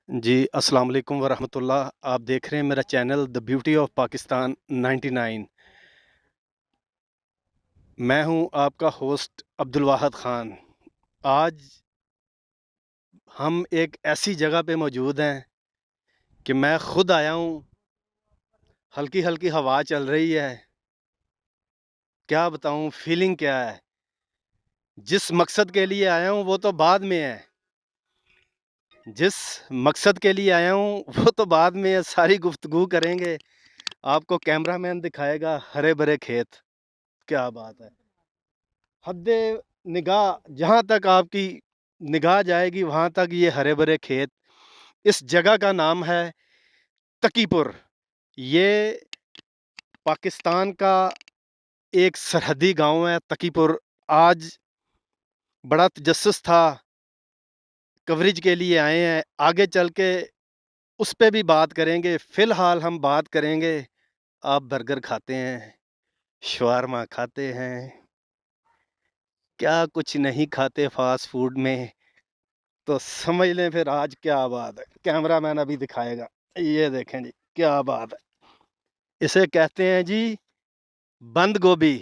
جی السلام علیکم ورحمۃ اللہ. آپ دیکھ رہے ہیں میرا چینل دا بیوٹی آف پاکستان 99. میں ہوں آپ کا ہوسٹ عبد الواحد خان. آج ہم ایک ایسی جگہ پہ موجود ہیں کہ میں خود آیا ہوں. ہلکی ہلکی ہوا چل رہی ہے. کیا بتاؤں فیلنگ کیا ہے. جس مقصد کے لیے آیا ہوں وہ تو بعد میں ہے. جس مقصد کے لیے آیا ہوں وہ تو بعد میں ہے. ساری گفتگو کریں گے. آپ کو کیمرہ مین دکھائے گا ہرے بھرے کھیت. کیا بات ہے. حد نگاہ جہاں تک آپ کی نگاہ جائے گی وہاں تک یہ ہرے بھرے کھیت. اس جگہ کا نام ہے تقی پور. یہ پاکستان کا ایک سرحدی گاؤں ہے تقی پور. آج بڑا تجسس تھا, کوریج کے لیے آئے ہیں. آگے چل کے اس پہ بھی بات کریں گے. فی الحال ہم بات کریں گے. آپ برگر کھاتے ہیں, شوارما کھاتے ہیں, کیا کچھ نہیں کھاتے فاسٹ فوڈ میں, تو سمجھ لیں پھر آج کیا بات ہے. کیمرہ مین ابھی دکھائے گا. یہ دیکھیں جی کیا بات ہے. اسے کہتے ہیں جی بند گوبھی,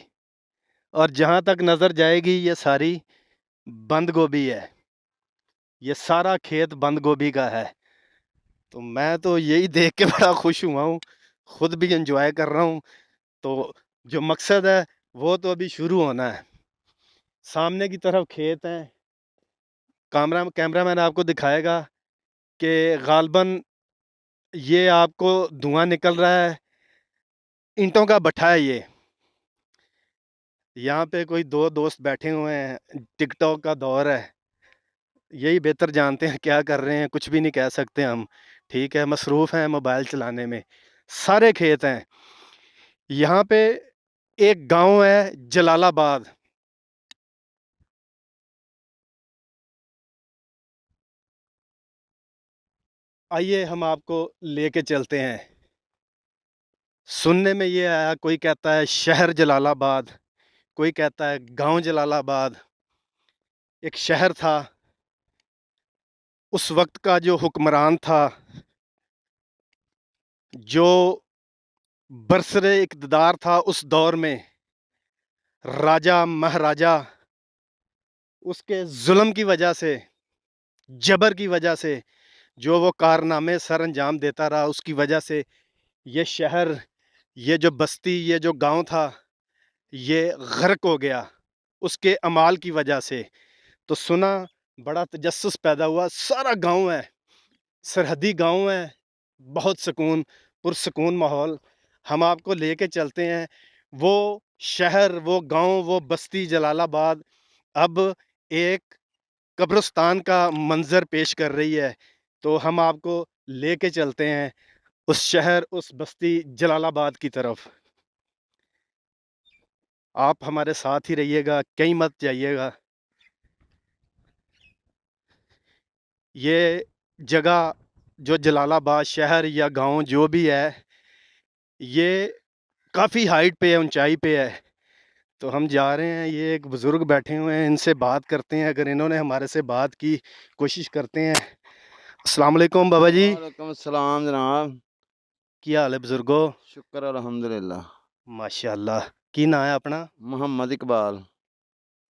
اور جہاں تک نظر جائے گی یہ ساری بند گوبھی ہے. یہ سارا کھیت بند گوبھی کا ہے. تو میں تو یہی دیکھ کے بڑا خوش ہوا ہوں, خود بھی انجوائے کر رہا ہوں. تو جو مقصد ہے وہ تو ابھی شروع ہونا ہے. سامنے کی طرف کھیت ہیں. کیمرہ مین آپ کو دکھائے گا کہ غالباً یہ آپ کو دھواں نکل رہا ہے. اینٹوں کا بٹھا ہے یہ. یہاں پہ کوئی دو دوست بیٹھے ہوئے ہیں. ٹک ٹاک کا دور ہے. یہی بہتر جانتے ہیں کیا کر رہے ہیں. کچھ بھی نہیں کہہ سکتے ہم. ٹھیک ہے, مصروف ہیں موبائل چلانے میں. سارے کھیت ہیں. یہاں پہ ایک گاؤں ہے جلال آباد. آئیے ہم آپ کو لے کے چلتے ہیں. سننے میں یہ آیا, کوئی کہتا ہے شہر جلال آباد, کوئی کہتا ہے گاؤں جلال آباد. ایک شہر تھا. اس وقت کا جو حکمران تھا, جو برسر اقتدار تھا اس دور میں, راجہ مہاراجہ, اس کے ظلم کی وجہ سے, جبر کی وجہ سے, جو وہ کارنامے سر انجام دیتا رہا, اس کی وجہ سے یہ شہر, یہ جو بستی, یہ جو گاؤں تھا, یہ غرق ہو گیا اس کے اعمال کی وجہ سے. تو سنا, بڑا تجسس پیدا ہوا. سارا گاؤں ہے, سرحدی گاؤں ہے, بہت سکون, پرسکون ماحول. ہم آپ کو لے کے چلتے ہیں. وہ شہر, وہ گاؤں, وہ بستی جلال آباد اب ایک قبرستان کا منظر پیش کر رہی ہے. تو ہم آپ کو لے کے چلتے ہیں اس شہر, اس بستی جلال آباد کی طرف. آپ ہمارے ساتھ ہی رہیے گا, کہیں مت جائیے گا. یہ جگہ جو جلال آباد شہر یا گاؤں جو بھی ہے, یہ کافی ہائٹ پہ ہے, اونچائی پہ ہے. تو ہم جا رہے ہیں. یہ ایک بزرگ بیٹھے ہوئے ہیں, ان سے بات کرتے ہیں. اگر انہوں نے ہمارے سے بات کی, کوشش کرتے ہیں. السلام علیکم بابا جی. وعلیکم السلام جناب. کیا حال ہے بزرگو؟ شکر الحمدللہ. ماشاء اللہ. کی نا ہے اپنا؟ محمد اقبال.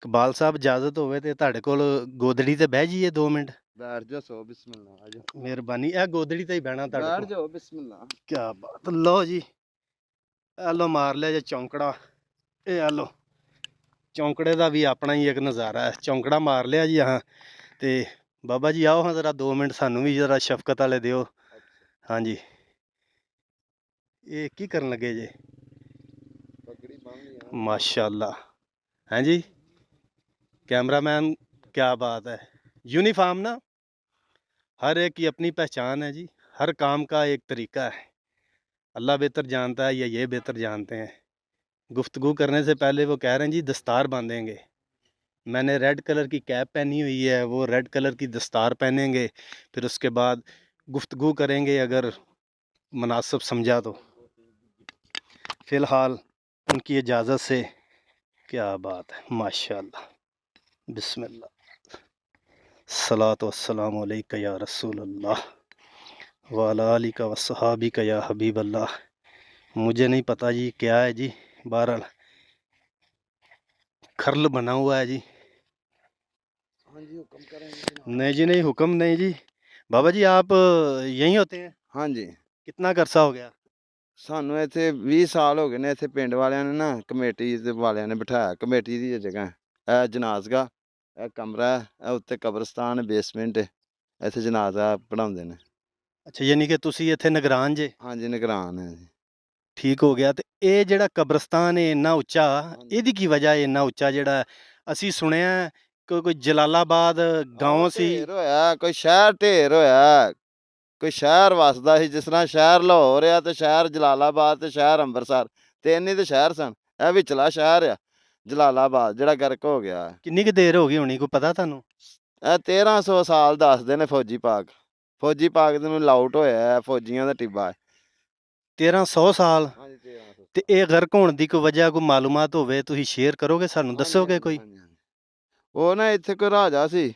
اقبال صاحب اجازت ہوئے تے تہاڈے کول گودڑی تے بਹਿ جائیے 2 منٹ. بیٹھ جاؤ سو بسم اللہ. آ جاؤ مہربانی. اے گودڑی تے ہی بہنا تہاڈے بیٹھ کول. جاؤ بسم اللہ. کیا بات. لو جی, اے لو مار لیا جے چونکڑا. اے لو چونکڑے دا بھی اپنا ہی ایک نظارہ ہے. چونکڑا مار لیا جی. ہاں تے بابا جی آؤ ہاں ذرا 2 منٹ سانوں بھی ذرا شفقت والے دیو. ہاں جی. یہ کی کرن لگے جے؟ پگڑی بن لی. ماشاء اللہ. ہیں جی کیمرہ مین, کیا بات ہے. یونیفارم نا, ہر ایک کی اپنی پہچان ہے جی. ہر کام کا ایک طریقہ ہے. اللہ بہتر جانتا ہے یا یہ بہتر جانتے ہیں. گفتگو کرنے سے پہلے وہ کہہ رہے ہیں جی دستار باندھیں گے. میں نے ریڈ کلر کی کیپ پہنی ہوئی ہے, وہ ریڈ کلر کی دستار پہنیں گے. پھر اس کے بعد گفتگو کریں گے اگر مناسب سمجھا تو. فی الحال ان کی اجازت سے. کیا بات ہے ماشاء اللہ. بسم اللہ. الصلاۃ والسلام علیکہ یا رسول اللہ. वाला अली का वसहाबी का या हबीब अल्लाह। मुझे नहीं पता जी क्या है जी, बहरहाल खरल बना हुआ है जी। हाँ जी हुक्म करें जी जनाब। नहीं जी नहीं, हुक्म नहीं जी। बाबा जी आप यहीं होते हैं? हाँ जी कितना अरसा हो गया? ਸਾਨੂੰ ਇੱਥੇ 20 ਸਾਲ ਹੋ ਗਏ ਨੇ। ਇੱਥੇ ਪਿੰਡ ਵਾਲਿਆਂ ਨੇ ਨਾ ਕਮੇਟੀ ਦੇ ਵਾਲਿਆਂ ਨੇ ਬਿਠਾਇਆ। ਕਮੇਟੀ ਦੀ ਇਹ ਜਗ੍ਹਾ ਹੈ। ਇਹ ਜਨਾਜ਼ਗਾ, ਇਹ ਕਮਰਾ ਹੈ, ਇਹ ਉੱਤੇ ਕਬਰਸਤਾਨ ਬੇਸਮੈਂਟ ਹੈ। ਇੱਥੇ ਜਨਾਜ਼ਾ ਪੜ੍ਹਾਉਂਦੇ ਨੇ। ਅੱਛਾ, ਯਾਨੀ ਕਿ ਤੁਸੀਂ ਇੱਥੇ ਨਿਗਰਾਨ ਜੇ। ਹਾਂਜੀ ਨਿਗਰਾਨ ਹੈ ਜੀ। ਠੀਕ ਹੋ ਗਿਆ। ਤੇ ਇਹ ਜਿਹੜਾ ਕਬਰਸਤਾਨ ਹੈ ਇੰਨਾ ਉੱਚਾ, ਇਹਦੀ ਕੀ ਵਜ੍ਹਾ ਹੈ ਇੰਨਾ ਉੱਚਾ? ਜਿਹੜਾ ਅਸੀਂ ਸੁਣਿਆ ਕੋਈ ਜਲਾਲਾਬਾਦ ਗਾਉਂ ਸੀ। ਢੇਰ ਹੋਇਆ, ਕੋਈ ਸ਼ਹਿਰ ਢੇਰ ਹੋਇਆ। ਕੋਈ ਸ਼ਹਿਰ ਵਸਦਾ ਸੀ, ਜਿਸ ਤਰ੍ਹਾਂ ਸ਼ਹਿਰ ਲਾਹੌਰ ਆ ਤੇ ਸ਼ਹਿਰ ਜਲਾਲਾਬਾਦ ਤੇ ਸ਼ਹਿਰ ਅੰਮ੍ਰਿਤਸਰ, ਤਿੰਨ ਹੀ ਤੇ ਸ਼ਹਿਰ ਸਨ। ਇਹ ਵਿਚਲਾ ਸ਼ਹਿਰ ਆ ਜਲਾਲਾਬਾਦ, ਜਿਹੜਾ ਗਰਕ ਹੋ ਗਿਆ। ਕਿੰਨੀ ਕੁ ਦੇਰ ਹੋ ਗਈ ਹੋਣੀ, ਕੋਈ ਪਤਾ ਤੁਹਾਨੂੰ? ਇਹ 1300 ਸਾਲ ਦੱਸਦੇ ਨੇ ਫੌਜੀ ਪਾਕ। ਫੌਜੀ ਪਾਕ ਦੇ ਨੂੰ ਲਾਊਟ ਹੋਇਆ ਹੈ, ਫੌਜੀਆਂ ਦਾ ਟਿੱਬਾ ਹੈ। 1300 ਸਾਲ। ਹਾਂਜੀ 1300। ਤੇ ਇਹ ਗਰਕ ਹੋਣ ਦੀ ਕੋਈ ਵਜ੍ਹਾ, ਕੋਈ ਮਾਲੂਮਾਤ ਹੋਵੇ ਤੁਸੀਂ ਸ਼ੇਅਰ ਕਰੋਗੇ, ਸਾਨੂੰ ਦੱਸੋਗੇ ਕੋਈ? ਉਹ ਨਾ ਇੱਥੇ ਕੋਈ ਰਾਜਾ ਸੀ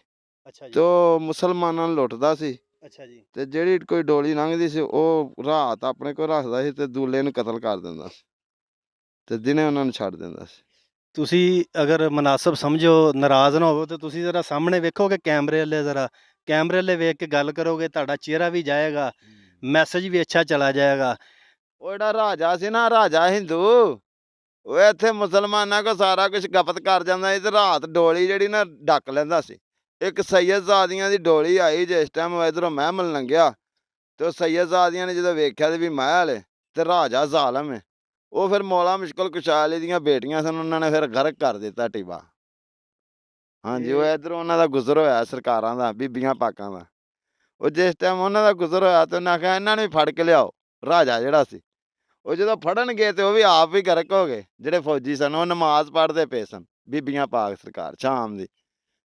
ਅੱਛਾ ਜੀ। ਤੇ ਉਹ ਮੁਸਲਮਾਨਾਂ ਨੂੰ ਲੁੱਟਦਾ ਸੀ। ਅੱਛਾ ਜੀ। ਤੇ ਜਿਹੜੀ ਕੋਈ ਡੋਲੀ ਲੰਘਦੀ ਸੀ ਉਹ ਰਾਤ ਆਪਣੇ ਕੋਲ ਰੱਖਦਾ ਸੀ ਤੇ ਦੂਲੇ ਨੂੰ ਕਤਲ ਕਰ ਦਿੰਦਾ ਸੀ ਤੇ ਦਿਨੇ ਉਹਨਾਂ ਨੂੰ ਛੱਡ ਦਿੰਦਾ ਸੀ। ਤੁਸੀਂ ਅਗਰ ਮੁਨਾਸਬ ਸਮਝੋ, ਨਾਰਾਜ਼ ਨਾ ਹੋਵੋ, ਤੇ ਤੁਸੀਂ ਜ਼ਰਾ ਸਾਹਮਣੇ ਵੇਖੋਗੇ ਕੈਮਰੇ ਵਾਲੇ, ਜ਼ਰਾ ਕੈਮਰੇ ਵਾਲੇ ਵੇਖ ਕੇ ਗੱਲ ਕਰੋਗੇ, ਤੁਹਾਡਾ ਚਿਹਰਾ ਵੀ ਜਾਏਗਾ, ਮੈਸੇਜ ਵੀ ਅੱਛਾ ਚਲਾ ਜਾਏਗਾ। ਉਹ ਜਿਹੜਾ ਰਾਜਾ ਸੀ ਨਾ, ਰਾਜਾ ਹਿੰਦੂ, ਉਹ ਇੱਥੇ ਮੁਸਲਮਾਨਾਂ ਕੋ ਸਾਰਾ ਕੁਝ ਗਪਤ ਕਰ ਜਾਂਦਾ ਸੀ ਤੇ ਰਾਤ ਡੋਲੀ ਜਿਹੜੀ ਨਾ ਡੱਕ ਲੈਂਦਾ ਸੀ। ਇੱਕ ਸੈਯਦਜ਼ਾਦੀਆਂ ਦੀ ਡੋਲੀ ਆਈ ਜਿਸ ਟਾਈਮ ਉਹ ਇਧਰੋਂ ਮਹਿਮਲ ਲੰਘਿਆ ਤੇ ਉਹ ਸੈਯਦਜ਼ਾਦੀਆਂ ਨੇ ਜਦੋਂ ਵੇਖਿਆ ਤੇ ਵੀ ਮਹਿਲ ਹੈ ਤੇ ਰਾਜਾ ਜ਼ਾਲਮ ਹੈ, ਉਹ ਫਿਰ ਮੌਲਾ ਮੁਸ਼ਕਲ ਕੁਸ਼ਾ ਅਲੀ ਦੀਆਂ ਬੇਟੀਆਂ ਸਨ, ਉਹਨਾਂ ਨੇ ਫਿਰ ਗਰਕ ਕਰ ਦਿੱਤਾ ਟਿੱਬਾ। ਹਾਂਜੀ ਉਹ ਇਧਰੋਂ ਉਹਨਾਂ ਦਾ ਗੁਜ਼ਰ ਹੋਇਆ, ਸਰਕਾਰਾਂ ਦਾ, ਬੀਬੀਆਂ ਪਾਕਾਂ ਦਾ। ਉਹ ਜਿਸ ਟਾਈਮ ਉਹਨਾਂ ਦਾ ਗੁਜ਼ਰ ਹੋਇਆ ਤੇ ਉਹਨਾਂ ਆਖਿਆ ਇਹਨਾਂ ਨੂੰ ਵੀ ਫੜ ਕੇ ਲਿਆਓ। ਰਾਜਾ ਜਿਹੜਾ ਸੀ ਉਹ ਜਦੋਂ ਫੜਨ ਗਏ ਤੇ ਉਹ ਵੀ ਆਪ ਵੀ ਗਰਕ ਹੋ ਗਏ। ਜਿਹੜੇ ਫੌਜੀ ਸਨ ਉਹ ਨਮਾਜ਼ ਪੜ੍ਹਦੇ ਪਏ ਸਨ, ਬੀਬੀਆਂ ਪਾਕ ਸਰਕਾਰ ਸ਼ਾਮ ਦੀ।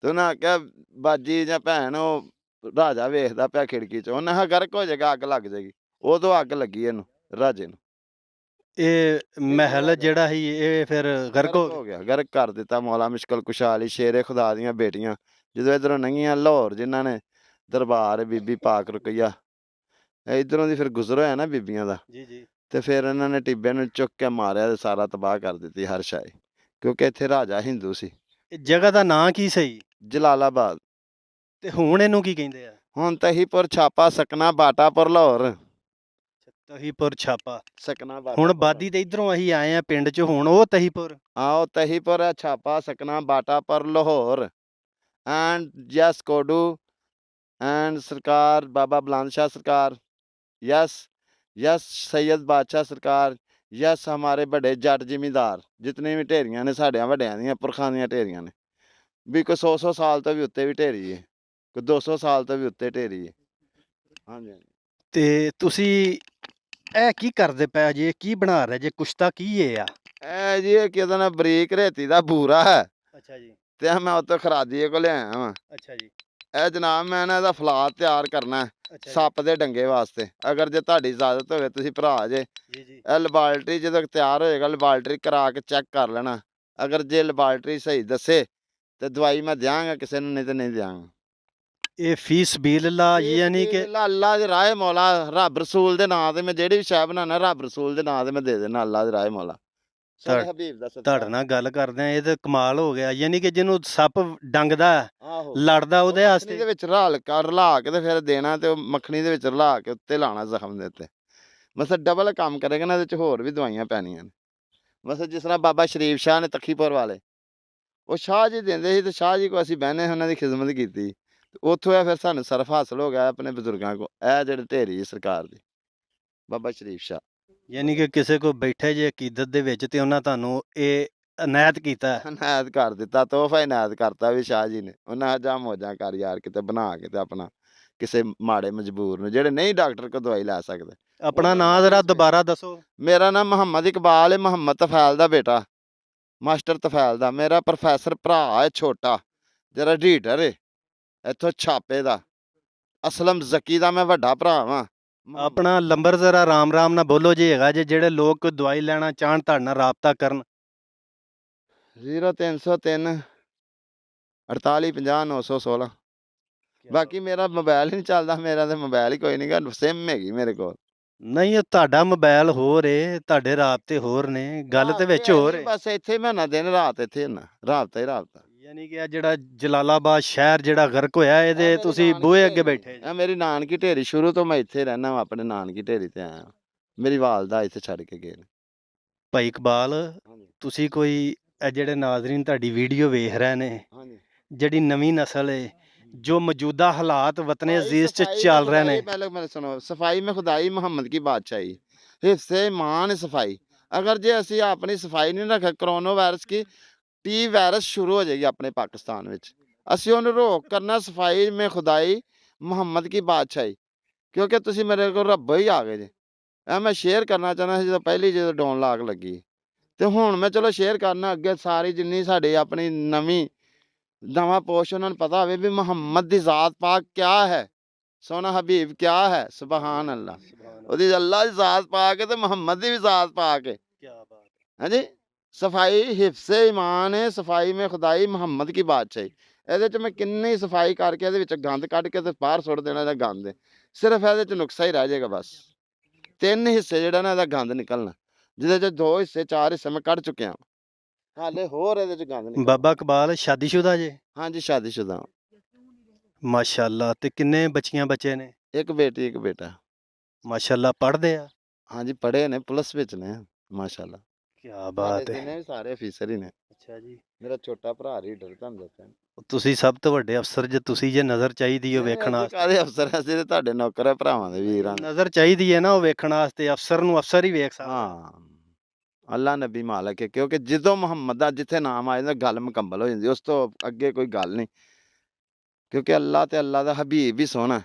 ਤੇ ਉਹਨਾਂ ਆਖਿਆ ਬਾਜੀ ਜਾਂ ਭੈਣ, ਉਹ ਰਾਜਾ ਵੇਖਦਾ ਪਿਆ ਖਿੜਕੀ 'ਚ, ਉਹਨੇ ਕਿਹਾ ਗਰਕ ਹੋ ਜਾਏਗਾ, ਅੱਗ ਲੱਗ ਜਾਏਗੀ। ਉਦੋਂ ਅੱਗ ਲੱਗੀ ਇਹਨੂੰ, ਰਾਜੇ ਨੂੰ। ਇਹ ਮਹਿਲ ਜਿਹੜਾ ਸੀ ਇਹ ਫਿਰ ਗਰਕ ਹੋ ਗਿਆ, ਗਰਕ ਕਰ ਦਿੱਤਾ। ਮੌਲਾ ਮੁਸ਼ਕਲ ਕੁਸ਼ਾ ਅਲੀ, ਸ਼ੇਰੇ ਖੁਦਾ ਦੀਆਂ ਬੇਟੀਆਂ ਜਦੋਂ ਇਧਰੋਂ ਲੰਘੀਆਂ ਲਾਹੌਰ, ਜਿਨ੍ਹਾਂ ਨੇ ਦਰਬਾਰ ਬੀਬੀ ਪਾਕ ਰੁਕਈਆ, ਇਧਰੋਂ ਦੀ ਫਿਰ ਗੁਜ਼ਰ ਹੋਇਆ ਨਾ ਬੀਬੀਆਂ ਦਾ। ਜੀ ਜੀ। ਤੇ ਫਿਰ ਇਹਨਾਂ ਨੇ ਟਿੱਬੇ ਨੂੰ ਚੁੱਕ ਕੇ ਮਾਰਿਆ ਤੇ ਸਾਰਾ ਤਬਾਹ ਕਰ ਦਿੱਤੀ ਹਰ ਸ਼ਾਇ, ਕਿਉਂਕਿ ਇੱਥੇ ਰਾਜਾ ਹਿੰਦੂ ਸੀ। ਇਹ ਜਗ੍ਹਾ ਦਾ ਨਾਂ ਕੀ ਸਹੀ? ਜਲਾਲਾਬਾਦ। ਤੇ ਹੁਣ ਇਹਨੂੰ ਕੀ ਕਹਿੰਦੇ ਆ? ਹੁਣ ਤਹੀਪੁਰ, ਛਾਪਾ, ਸਕਨਾ, ਬਾਟਾਪੁਰ, ਲਾਹੌਰ। ਤਹੀਪੁਰ, ਛਾਪਾ, ਸਕਨਾ, ਹੁਣ ਬਾਦੀ ਤੇ ਇਧਰੋਂ ਅਸੀਂ ਆਏ ਆ ਪਿੰਡ 'ਚ, ਹੁਣ ਉਹ ਤਹੀਪੁਰ। ਆਓ ਤਹੀਪੁਰ ਹੈ, ਛਾਪਾ, ਸਕਨਾ, ਬਾਟਾਪੁਰ, ਲਾਹੌਰ। ਐਂਡ ਯਸ ਕੋਡੂ ਐਂਡ ਸਰਕਾਰ ਬਾਬਾ ਬੁਲੰਦ ਸ਼ਾਹ ਸਰਕਾਰ। यस यस सैयद बादशाह सरकार। यस हमारे बड़े जट जिमीदार जितने भी ढेरियां ने, साढ़ियां वड्डियां दियां पुरखां दियां ढेरियां ने, भी कोई 100 साल तो भी उत्ते भी ढेरी है, कोई 200 साल तो भी उत्ते ढेरी है। हाँ जी। ਤੇ ਤੁਸੀਂ ਇਹ ਕੀ ਕਰਦੇ ਪਏ ਜੀ? ਕੀ ਬਣਾ ਰਹੇ ਜੇ? ਕੁਸ਼ਤਾ ਕੀ ਇਹ ਆ? ਇਹ ਜੀ ਕਿਹਦਾ ਨਾ ਬਰੀਕ ਰੇਤੀ ਦਾ ਬੂਰਾ ਹੈ। ਅੱਛਾ ਜੀ। ਤੇ ਮੈਂ ਉੱਤੋਂ ਖਰਾਦੀਏ ਕੋਲ ਲਿਆਇਆ ਵਾਂ। ਅੱਛਾ ਜੀ। ਇਹ ਜਨਾਬ ਮੈਂ ਨਾ ਇਹਦਾ ਫਲਾਦ ਤਿਆਰ ਕਰਨਾ ਸੱਪ ਦੇ ਡੰਗੇ ਵਾਸਤੇ। ਅਗਰ ਜੇ ਤੁਹਾਡੀ ਇਜਾਜ਼ਤ ਹੋਵੇ, ਤੁਸੀਂ ਭਰਾ ਜੇ, ਜੀ ਜੀ। ਇਹ ਲੈਬਾਰਟਰੀ ਜਦੋਂ ਤਿਆਰ ਹੋਏਗਾ, ਲੈਬਾਰਟਰੀ ਕਰਾ ਕੇ ਚੈੱਕ ਕਰ ਲੈਣਾ। ਅਗਰ ਜੇ ਲੈਬਾਰਟਰੀ ਸਹੀ ਦੱਸੇ ਤੇ ਦਵਾਈ ਮੈਂ ਦਿਆਂਗਾ ਕਿਸੇ ਨੂੰ, ਨਹੀਂ ਤੇ ਨਹੀਂ ਦਿਆਂਗਾ। ਇਹ ਫੀ ਸਬੀਲਿल्लाह, ਯਾਨੀ ਕਿ ਅੱਲਾ ਦੇ ਰਾਹ ਮੌਲਾ, ਰੱਬ ਰਸੂਲ ਦੇ ਨਾਂ ਤੇ ਮੈਂ ਜਿਹੜੀ ਵੀ ਸ਼ੈ ਬਣਾਉਣਾ, ਰੱਬ ਰਸੂਲ ਦੇ ਨਾਂ ਤੇ ਮੈਂ ਦੇ ਦੇਣਾ। ਅੱਲਾ ਦੇ ਰਾਹ ਮੌਲਾ, ਸਾਡੇ ਹਬੀਬ ਦਾ ਸਦਕਾ। ਤੁਹਾਡੇ ਨਾਲ ਗੱਲ ਕਰਦੇ ਆ, ਇਹ ਤਾਂ ਕਮਾਲ ਹੋ ਗਿਆ। ਯਾਨੀ ਕਿ ਜਿਹਨੂੰ ਸੱਪ ਡੰਗਦਾ, ਆਹੋ, ਲੜਦਾ, ਉਹਦੇ ਮੱਖਣੀ ਵਾਸਤੇ ਦੇ ਵਿੱਚ ਰਲਾ ਕੇ ਤੇ ਫਿਰ ਦੇਣਾ, ਤੇ ਉਹ ਮੱਖਣੀ ਦੇ ਵਿੱਚ ਰਲਾ ਕੇ ਉੱਤੇ ਲਾਣਾ ਜ਼ਖਮ ਦੇ ਉੱਤੇ। ਬਸ ਡਬਲ ਕੰਮ ਕਰੇਗਾ ਨਾ, ਇਹਦੇ ਚ ਹੋਰ ਵੀ ਦਵਾਈਆਂ ਪੈਣੀਆਂ ਨੇ। ਬਸ ਜਿਸ ਤਰ੍ਹਾਂ ਬਾਬਾ ਸ਼ਰੀਫ ਸ਼ਾਹ ਨੇ ਤਖੀਪੁਰ ਵਾਲੇ, ਉਹ ਸ਼ਾਹ ਜੀ ਦਿੰਦੇ ਸੀ ਤੇ ਸ਼ਾਹ ਜੀ ਕੋ ਅਸੀਂ ਬਹਿਨੇ, ਉਹਨਾਂ ਦੀ ਖਿਦਮਤ ਕੀਤੀ। ਉੱਥੋਂ ਇਹ ਫਿਰ ਸਾਨੂੰ ਸਰਫ ਹਾਸਲ ਹੋ ਗਿਆ ਆਪਣੇ ਬਜ਼ੁਰਗਾਂ ਕੋ। ਇਹ ਜਿਹੜੇ ਢੇਰੀ ਸਰਕਾਰ ਦੀ ਬਾਬਾ ਸ਼ਰੀਫ ਸ਼ਾਹ, ਯਾਨੀ ਕਿ ਕਿਸੇ ਕੋ ਬੈਠੇ ਜੇ ਅਕੀਦਤ ਦੇ ਵਿੱਚ, ਤੇ ਉਹਨਾਂ ਤੁਹਾਨੂੰ ਇਹ ਅਨਾਇਤ ਕੀਤਾ, ਇਨਾਇਤ ਕਰ ਦਿੱਤਾ, ਤੋਹਫਾ ਇਨਾਇਤ ਕਰਤਾ ਵੀ ਸ਼ਾਹ ਜੀ ਨੇ। ਉਹਨਾਂ ਜਾ ਮੌਜਾਂ ਕਰ ਯਾਰ, ਕਿਤੇ ਬਣਾ ਕੇ ਤੇ ਆਪਣਾ ਕਿਸੇ ਮਾੜੇ ਮਜਬੂਰ ਨੂੰ, ਜਿਹੜੇ ਨਹੀਂ ਡਾਕਟਰ ਕੋ ਦਵਾਈ ਲੈ ਸਕਦੇ। ਆਪਣਾ ਨਾਂ ਜ਼ਰਾ ਦੁਬਾਰਾ ਦੱਸੋ। ਮੇਰਾ ਨਾਮ ਮੁਹੰਮਦ ਇਕਬਾਲ ਹੈ, ਮੁਹੰਮਦ ਤਫੈਲ ਦਾ ਬੇਟਾ, ਮਾਸਟਰ ਤਫੈਲ ਦਾ। ਮੇਰਾ ਪ੍ਰੋਫੈਸਰ ਭਰਾ ਹੈ ਛੋਟਾ, ਜਿਹੜਾ ਰੀਡਰ ਹੈ ਇੱਥੋਂ ਛਾਪੇ ਦਾ। ਅਸਲਮ ਜ਼ਕੀ ਦਾ ਮੈਂ ਵੱਡਾ ਭਰਾ ਵਾਂ। ਆਪਣਾ ਨੰਬਰ ਜ਼ਰਾ ਰਾਮ ਰਾਮ ਨਾਲ ਬੋਲੋ ਜੀ, ਹੈਗਾ ਜੇ ਜਿਹੜੇ ਲੋਕ ਕੋਈ ਦਵਾਈ ਲੈਣਾ ਚਾਹਣ, ਤੁਹਾਡੇ ਨਾਲ ਰਾਬਤਾ ਕਰਨ। 0303 48 50 916। ਬਾਕੀ ਮੇਰਾ ਮੋਬਾਈਲ ਹੀ ਨਹੀਂ ਚੱਲਦਾ, ਮੇਰਾ ਤੇ ਮੋਬਾਈਲ ਹੀ ਕੋਈ ਨਹੀਂ ਗਾ, ਸਿਮ ਹੈਗੀ ਮੇਰੇ ਕੋਲ। ਨਹੀਂ, ਇਹ ਤੁਹਾਡਾ ਮੋਬਾਈਲ ਹੋਰ ਏ, ਤੁਹਾਡੇ ਰਾਬਤੇ ਹੋਰ ਨੇ, ਗੱਲ ਤੇ ਵਿੱਚ ਹੋਰ ਏ। ਬਸ ਇੱਥੇ ਮੈਂ ਨਾ ਦਿਨ ਰਾਤ ਇੱਥੇ ਨਾ, ਰਾਬਤਾ ਹੀ ਰਾਬਤਾ। ਯਾਨੀ ਕਿ ਇਹ ਜਿਹੜਾ ਜਲਾਲਾਬਾਦ ਸ਼ਹਿਰ ਜਿਹੜਾ ਗਰਕ ਹੋਇਆ, ਇਹਦੇ ਤੁਸੀਂ ਬੂਹੇ ਅੱਗੇ ਬੈਠੇ ਜੀ। ਇਹ ਮੇਰੀ ਨਾਨਕੀ ਢੇਰੀ, ਸ਼ੁਰੂ ਤੋਂ ਮੈਂ ਇੱਥੇ ਰਹਿਣਾ ਵਾ, ਆਪਣੇ ਨਾਨਕੀ ਢੇਰੀ ਤੇ ਆਇਆ। ਮੇਰੀ ਵਾਲਦਾ ਇੱਥੇ ਛੱਡ ਕੇ ਗਏ ਨੇ। ਭਾਈ ਇਕਬਾਲ, ਤੁਸੀਂ ਕੋਈ ਇਹ ਜਿਹੜੇ ਨਾਜ਼ਰੀਨ ਤੁਹਾਡੀ ਵੀਡੀਓ ਵੇਖ ਰਹੇ ਨੇ, ਹਾਂਜੀ ਜਿਹੜੀ ਨਵੀਂ ਨਸਲ ਏ, ਜੋ ਮੌਜੂਦਾ ਹਾਲਾਤ ਵਤਨ ਅਜ਼ੀਜ਼ ਚ ਚੱਲ ਰਹੇ ਨੇ, पहले मेरे सुनो, सफाई में खुदाई मोहम्मद की बादशाही, हिफ्ज़े ईमान सफाई। अगर जे ਅਸੀਂ ਆਪਣੀ ਸਫਾਈ ਨਹੀਂ ਰੱਖਿਆ, ਕਰੋਨਾ ਵਾਇਰਸ ਕੀ ਟੀ ਵਾਇਰਸ ਸ਼ੁਰੂ ਹੋ ਜਾਏਗੀ ਆਪਣੇ ਪਾਕਿਸਤਾਨ ਵਿੱਚ। ਅਸੀਂ ਉਹਨੂੰ ਰੋਕ ਕਰਨਾ, ਸਫਾਈ में खुदाई ਮੁਹੰਮਦ ਕੀ ਬਾਦਸ਼ਾਹੀ। ਕਿਉਂਕਿ ਤੁਸੀਂ ਮੇਰੇ ਕੋਲ ਰੱਬੋ ਹੀ ਆ ਗਏ ਜੇ। ਇਹ ਮੈਂ ਸ਼ੇਅਰ ਕਰਨਾ ਚਾਹੁੰਦਾ ਸੀ ਜਦੋਂ ਪਹਿਲੀ ਜਦੋਂ ਡਾਉਨ ਲਾਗ ਲੱਗੀ, ਤੇ ਹੁਣ ਮੈਂ ਚਲੋ ਸ਼ੇਅਰ ਕਰਨਾ ਅੱਗੇ ਸਾਰੀ ਜਿੰਨੀ ਸਾਡੀ ਆਪਣੀ ਨਵਾਂ ਪੋਸ਼ ਉਹਨਾਂ ਨੂੰ ਪਤਾ ਹੋਵੇ ਵੀ ਮੁਹੰਮਦ ਦੀ ਜ਼ਾਤ ਪਾਕ ਕਿਆ ਹੈ, ਸੋਨਾ ਹਬੀਬ ਕਿਆ ਹੈ। ਸੁਭਾਨ ਅੱਲਾ, ਉਹਦੀ ਅੱਲਾ ਦੀ ਜ਼ਾਤ ਪਾਕ ਹੈ ਤੇ ਮੁਹੰਮਦ ਦੀ ਵੀ ਜ਼ਾਤ ਪਾਕ ਹੈ। ਕਿਆ ਬਾਤ ਹੈ। ਹਾਂਜੀ, ਸਫਾਈ ਹਿਫਸੇ ਈਮਾਨ ਹੈ, ਸਫਾਈ ਮੈਂ ਖੁਦਾਈ ਮੁਹੰਮਦ ਕੀ ਬਾਦਸ਼ਾਹੀ। ਇਹਦੇ ਚ ਮੈਂ ਕਿੰਨੀ ਸਫਾਈ ਕਰਕੇ ਇਹਦੇ ਵਿੱਚ ਗੰਦ ਕੱਢ ਕੇ ਤੇ ਬਾਹਰ ਸੁੱਟ ਦੇਣਾ, ਇਹਦਾ ਗੰਦ ਹੈ। ਸਿਰਫ ਇਹਦੇ ਚ ਨੁਕਸਾ ਹੀ ਰਹਿ ਜਾਏਗਾ ਬਸ। 3 ਹਿੱਸੇ ਜਿਹੜਾ ਨਾ ਇਹਦਾ ਗੰਦ ਨਿਕਲਣਾ, ਜਿਹਦੇ ਚ 2 ਹਿੱਸੇ 4 ਹਿੱਸੇ ਮੈਂ ਕੱਢ ਚੁੱਕਿਆ, ਹਾਲੇ ਹੋਰ ਇਹਦੇ ਚ ਗੰਦ ਨਿਕਲਣਾ। ਬਾਬਾ ਇਕਬਾਲ ਸ਼ਾਦੀशुदा ਜੇ? ਹਾਂਜੀ, ਸ਼ਾਦੀशुदा। ਮਾਸ਼ਾਅੱਲਾ। ਤੇ ਕਿੰਨੇ ਬੱਚੀਆਂ ਬੱਚੇ ਨੇ? ਇੱਕ ਬੇਟੀ ਇੱਕ ਬੇਟਾ। ਮਾਸ਼ਾਅੱਲਾ। ਪੜ੍ਹਦੇ ਆ? ਹਾਂਜੀ, ਪੜ੍ਹੇ ਨੇ, ਪੁਲਿਸ ਵਿੱਚ ਨੇ, ਮਾਸ਼ਾਅੱਲਾ। ਕਿਆ ਬਾਤ ਹੈ। ਜਿੰਨੇ ਵੀ ਸਾਰੇ ਅਫੀਸਰ ਹੀ ਨੇ। ਅੱਛਾ ਜੀ। ਮੇਰਾ ਛੋਟਾ ਭਰਾ ਰੀਡਰ, ਤੁਹਾਨੂੰ ਦੱਸਿਆ। ਤੁਸੀਂ ਸਭ ਤੋਂ ਵੱਡੇ ਅਫਸਰ ਜੇ, ਤੁਸੀਂ ਜੇ ਨਜ਼ਰ ਚਾਹੀਦੀ ਹੋ ਵੇਖਣ ਵਾਸਤੇ। ਕਾਹਦੇ ਅਫਸਰ, ਅਸੀਂ ਤੇ ਤੁਹਾਡੇ ਨੌਕਰ ਆ, ਭਰਾਵਾਂ ਦੇ ਵੀਰਾਂ ਦੇ। ਨਜ਼ਰ ਚਾਹੀਦੀ ਹੈ ਨਾ ਉਹ ਵੇਖਣ ਵਾਸਤੇ, ਅਫਸਰ ਨੂੰ ਅਫਸਰ ਹੀ ਵੇਖ ਸਕਦਾ। ਹਾਂ, ਅੱਲਾ ਨਬੀ ਮਾਲਕ ਹੈ। ਕਿਉਂਕਿ ਜਦੋਂ ਮੁਹੰਮਦ ਦਾ ਜਿੱਥੇ ਨਾਮ ਆ ਜਾਂਦਾ, ਗੱਲ ਮੁਕੰਮਲ ਹੋ ਜਾਂਦੀ, ਉਸ ਤੋਂ ਅੱਗੇ ਕੋਈ ਗੱਲ ਨਹੀਂ। ਕਿਉਂਕਿ ਅੱਲਾ ਤੇ ਅੱਲਾ ਦਾ ਹਬੀਬ ਵੀ ਸੋਹਣਾ,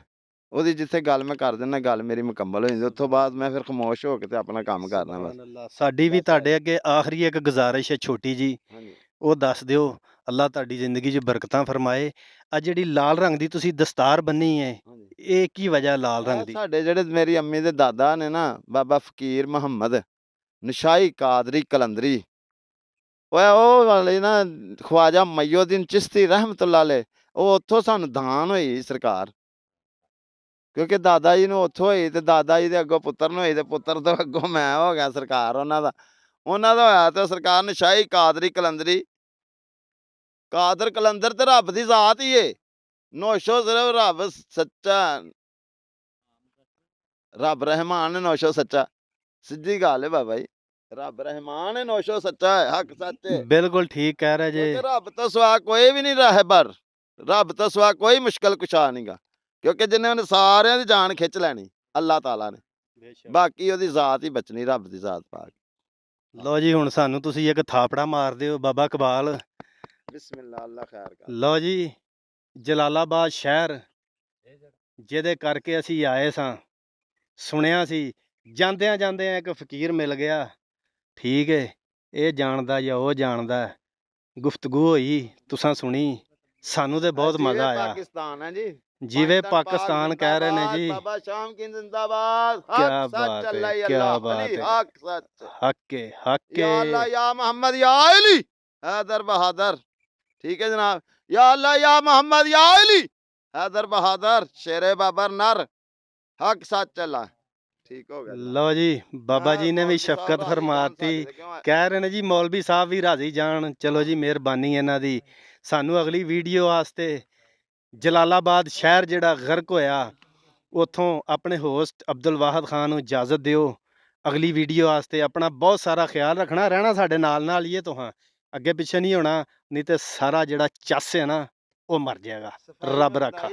ਉਹਦੀ ਜਿੱਥੇ ਗੱਲ ਮੈਂ ਕਰ ਦਿੰਦਾ, ਗੱਲ ਮੇਰੀ ਮੁਕੰਮਲ ਹੋ ਜਾਂਦੀ। ਉਸ ਤੋਂ ਬਾਅਦ ਮੈਂ ਫਿਰ ਖਾਮੋਸ਼ ਹੋ ਕੇ ਤੇ ਆਪਣਾ ਕੰਮ ਕਰਨਾ ਬਸ। ਸੁਭਾਨ ਅੱਲਾ। ਸਾਡੀ ਵੀ ਤੁਹਾਡੇ ਅੱਗੇ ਆਖਰੀ ਇੱਕ ਗੁਜ਼ਾਰਿਸ਼ ਹੈ ਛੋਟੀ ਜੀ, ਹਾਂਜੀ ਉਹ ਦੱਸ ਦਿਓ। ਅੱਲਾ ਤੁਹਾਡੀ ਜ਼ਿੰਦਗੀ 'ਚ ਬਰਕਤਾਂ ਫਰਮਾਏ। ਆ ਜਿਹੜੀ ਲਾਲ ਰੰਗ ਦੀ ਤੁਸੀਂ ਦਸਤਾਰ ਬੰਨੀ ਹੈ, ਹਾਂਜੀ। ਇਹ ਕੀ ਵਜ੍ਹਾ ਲਾਲ ਰੰਗ ਦੀ? ਸਾਡੇ ਜਿਹੜੇ ਮੇਰੀ ਅੰਮੀ ਦੇ ਦਾਦਾ ਨੇ ਨਾ, ਬਾਬਾ ਫਕੀਰ ਮੁਹੰਮਦ ਨਸ਼ਾਈ ਕਾਦਰੀ ਕਲੰਦਰੀ, ਉਹ ਵਾਲੇ ਨਾ ਖਵਾਜਾ ਮਈਉਦੀਨ ਚਿਸ਼ਤੀ ਰਹਿਮਤੁल्लाह ਅਲੈਹ, ਉਹ ਉੱਥੋਂ ਸਾਨੂੰ ਦਾਨ ਹੋਈ ਸਰਕਾਰ। ਕਿਉਂਕਿ ਦਾਦਾ ਜੀ ਨੂੰ ਉੱਥੋਂ ਹੋਈ, ਤੇ ਦਾਦਾ ਜੀ ਦੇ ਅੱਗੋਂ ਪੁੱਤਰ ਨੂੰ ਹੋਈ, ਤੇ ਪੁੱਤਰ ਤੋਂ ਅੱਗੋਂ ਮੈਂ ਹੋ ਗਿਆ ਸਰਕਾਰ ਉਹਨਾਂ ਦਾ ਹੋਇਆ। ਤੇ ਸਰਕਾਰ ਨਸ਼ਾਈ ਕਾਦਰੀ ਕਲੰਦਰੀ, ਕਾਦਰ ਕਲੰਦਰ ਤੇ ਰੱਬ ਦੀ ਜ਼ਾਤ ਹੀ ਏ। ਨੌਸ਼ੋ ਸਿਰਫ ਰੱਬ ਸੱਚਾ, ਰੱਬ ਰਹਿਮਾਨ ਹੈ, ਨੌਸ਼ੋ ਸੱਚਾ। ਸਿੱਧੀ ਗੱਲ ਹੈ ਬਾਬਾ ਜੀ, ਰੱਬ ਰਹਿਮਾਨ ਹੈ, ਨੌਸ਼ੋ ਸੱਚਾ ਹੈ, ਹੱਕ ਸੱਚ ਹੈ। ਬਿਲਕੁਲ ਠੀਕ ਕਹਿ ਰਹੇ ਜੇ। ਕਿਉਂਕਿ ਰੱਬ ਤੋਂ ਸਿਵਾ ਕੋਈ ਵੀ ਨਹੀਂ ਰਹਿਬਰ, ਰੱਬ ਤੋਂ ਸਿਵਾ ਕੋਈ ਮੁਸ਼ਕਲ ਕੁਸ਼ਾ ਨਹੀਂਗਾ। ਕਿਉਂਕਿ ਜਿੰਨੇ ਉਹਨੇ ਸਾਰਿਆਂ ਦੀ ਜਾਨ ਖਿੱਚ ਲੈਣੀ, ਅੱਲਾਹ ਤਾਲਾ ਨੇ, ਬਾਕੀ ਉਹਦੀ ਜ਼ਾਤ ਹੀ ਬਚਣੀ, ਰੱਬ ਦੀ ਜ਼ਾਤ ਪਾ ਕੇ। ਲਓ ਜੀ, ਹੁਣ ਸਾਨੂੰ ਤੁਸੀਂ ਇੱਕ ਥਾਪੜਾ ਮਾਰ ਦਿਓ ਬਾਬਾ ਇਕਬਾਲ। ਬਿਸਮਿਲ੍ਲਾ, ਅੱਲਾਹ ਖੈਰ ਕਰ। ਲਓ ਜੀ, ਜਲਾਲਾਬਾਦ ਸ਼ਹਿਰ ਜਿਹਦੇ ਕਰਕੇ ਅਸੀਂ ਆਏ ਸਾਂ, ਸੁਣਿਆ ਸੀ ਜਾਂਦਿਆਂ ਜਾਂਦਿਆਂ ਇੱਕ ਫਕੀਰ ਮਿਲ ਗਿਆ। ਠੀਕ ਹੈ, ਇਹ ਜਾਣਦਾ ਜਾਂ ਉਹ ਜਾਣਦਾ, ਗੁਫ਼ਤਗੂ ਹੋਈ, ਤੁਸਾਂ ਸੁਣੀ, ਸਾਨੂੰ ਤੇ ਬਹੁਤ ਮਜ਼ਾ ਆਇਆ। ਪਾਕਿਸਤਾਨ ਹੈ ਜੀ, ਜਿਵੇਂ ਪਾਕਿਸਤਾਨ ਕਹਿ ਰਹੇ ਨੇ ਜੀ। ਬਾਬਾ ਸ਼ਾਮ ਕੀ ਜ਼ਿੰਦਾਬਾਦ। ਕਿਆ ਹੱਕ ਬਾਤ ਸੱਚ, ਹੈ, ਅੱਲਾ ਹੀ ਕਿਆ ਅੱਲਾ, ਬਾਤ ਅਲੀ ਹੈ। ਹੱਕ ਸੱਚ। ਹੱਕੇ ਹੱਕੇ। या अल्लाह या मोहम्मद या अली हैदर बहादुर। ठीक है जनाब, या अल्लाह या मोहम्मद या अली हैदर बहादुर, शेरे बाबर नर, हक सच चला। ठीक हो गया। ਲਓ ਜੀ, ਬਾਬਾ ਜੀ ਨੇ ਵੀ ਸ਼ਫਕਤ ਫਰਮਾਤੀ। ਕਹਿ ਰਹੇ ਨੇ ਜੀ ਮੌਲਵੀ ਸਾਹਿਬ ਵੀ ਰਾਜ਼ੀ ਜਾਣ। ਚਲੋ ਜੀ, ਮਿਹਰਬਾਨੀ ਇਹਨਾਂ ਦੀ। ਸਾਨੂੰ ਅਗਲੀ ਵੀਡੀਓ ਵਾਸਤੇ ਜਲਾਲਾਬਾਦ ਸ਼ਹਿਰ ਜਿਹੜਾ ਗਰਕ ਹੋਇਆ, ਉੱਥੋਂ ਆਪਣੇ ਹੋਸਟ ਅਬਦੁਲ ਵਾਹਦ ਖਾਨ ਨੂੰ ਇਜਾਜ਼ਤ ਦਿਓ। ਅਗਲੀ ਵੀਡੀਓ ਵਾਸਤੇ ਆਪਣਾ ਬਹੁਤ ਸਾਰਾ ਖਿਆਲ ਰੱਖਣਾ, ਰਹਿਣਾ ਸਾਡੇ ਨਾਲ ਹੀ ਹੈ। ਤੁਹਾਂ ਅੱਗੇ ਪਿੱਛੇ ਨਹੀਂ ਹੋਣਾ, ਨਹੀਂ ਤੇ ਸਾਰਾ ਜਿਹੜਾ ਚੱਸ ਹੈ ਨਾ ਉਹ ਮਰ ਜਾਏਗਾ। ਰੱਬ ਰਾਖਾ।